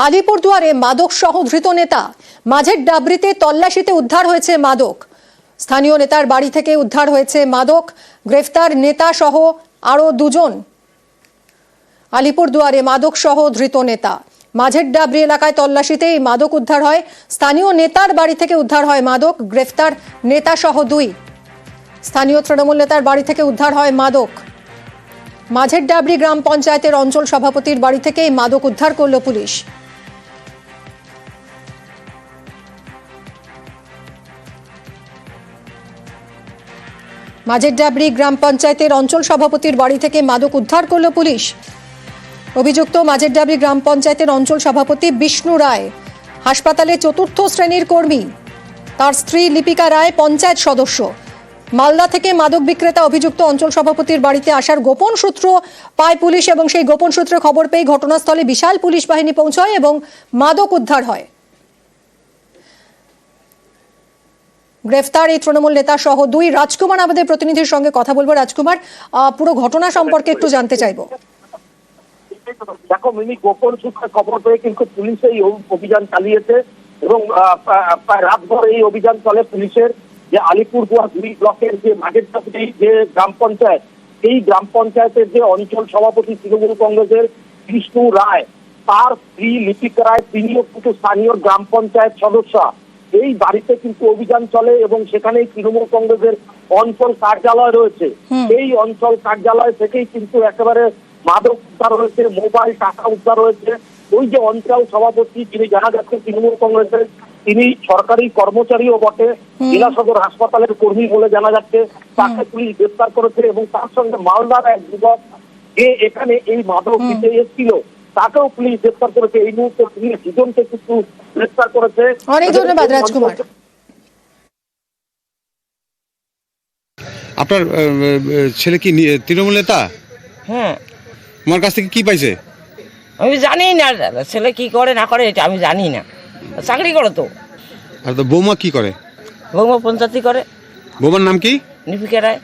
আলিপুরদুয়ারে মাদক সহ ধৃত নেতা। মাঝের ডাবরিতে তল্লাশিতে উদ্ধার হয়েছে মাদক। স্থানীয় নেতার বাড়ি থেকে উদ্ধার হয়েছে মাদক। গ্রেফতার নেতা সহ আরো দুজন। আলিপুরদুয়ারে মাদক সহ ধৃত নেতা। মাঝের ডাবরি এলাকায় তল্লাশিতে এই মাদক উদ্ধার হয়। স্থানীয় নেতার বাড়ি থেকে উদ্ধার হয় মাদক। গ্রেফতার নেতা সহ দুই। স্থানীয় তৃণমূল নেতার বাড়ি থেকে উদ্ধার হয় মাদক। মাঝের ডাবরি গ্রাম পঞ্চায়েতের অঞ্চল সভাপতির বাড়ি থেকে এই মাদক উদ্ধার করল পুলিশ। মাঝের ডাবরি গ্রাম পঞ্চায়েতের অঞ্চল সভাপতির বাড়ি থেকে মাদক উদ্ধার করল পুলিশ। অভিযুক্ত মাঝের ডাবরি গ্রাম পঞ্চায়েতের অঞ্চল সভাপতি বিষ্ণু রায়, হাসপাতালে চতুর্থ শ্রেণীর কর্মী। তার স্ত্রী লিপিকা রায় পঞ্চায়েত সদস্য। মালদা থেকে মাদক বিক্রেতা অভিযুক্ত অঞ্চল সভাপতির বাড়িতে আসার গোপন সূত্র পায় পুলিশ এবং সেই গোপন সূত্রে খবর পেয়ে ঘটনাস্থলে বিশাল পুলিশ বাহিনী পৌঁছয় এবং মাদক উদ্ধার হয়। গ্রেফতার এই তৃণমূল নেতা সহ দুই। রাজকুমার আমাদের প্রতিনিধির সঙ্গে কথা বলবো। রাজকুমার, পুরো ঘটনা সম্পর্কে একটু জানতে চাইবো। দেখো মিনি, গোপন সূত্রে খবর পেয়ে কিন্তু পুলিশ এই অভিযান চালিয়েছে এবং প্রায় রাতভর এই অভিযান চলে পুলিশের। যে আলিপুরদুয়ার 2 ব্লকের যে মাঝের ডাবরি যে গ্রাম পঞ্চায়েত, এই গ্রাম পঞ্চায়েতের যে অঞ্চল সভাপতি তৃণমূল কংগ্রেসের বিষ্ণু রায়, তার স্ত্রী লিপিকা রায়, তিনিও কিন্তু স্থানীয় গ্রাম পঞ্চায়েত সদস্য। এই বাড়িতে কিন্তু অভিযান চলে এবং সেখানেই তৃণমূল কংগ্রেসের অঞ্চল কার্যালয় রয়েছে। এই অঞ্চল কার্যালয় থেকেই কিন্তু একেবারে মাদক উদ্ধার হয়েছে, মোবাইল, টাকা উদ্ধার হয়েছে। ওই যে অঞ্চল সভাপতি, যিনি জানা যাচ্ছে তৃণমূল কংগ্রেসের, তিনি সরকারি কর্মচারীও বটে, জেলা সদর হাসপাতালের কর্মী বলে জানা যাচ্ছে। তাকে পুলিশ গ্রেফতার করেছে এবং তার সঙ্গে মালদার এক যুবক যে এখানে এই মাদক দিতে এসেছিল, তাকেও পুলিশ গ্রেফতার করেছে। এই মুহূর্তে পুলিশ দুজনকে কিন্তু গ্রেফতার করেছে। অনেক ধন্যবাদ রাজকুমার। আপনার ছেলে কি তৃণমূল নেতা? হ্যাঁ। আমার কাছ থেকে কি পাইছে? আমি জানি না ছেলে কি করে না করে, এটা আমি জানি না। চাকরি করে তো। আর তো বৌমা কি করে? বৌমা পঞ্চায়েতই করে। বৌমার নাম কি? লিপিকা রায়।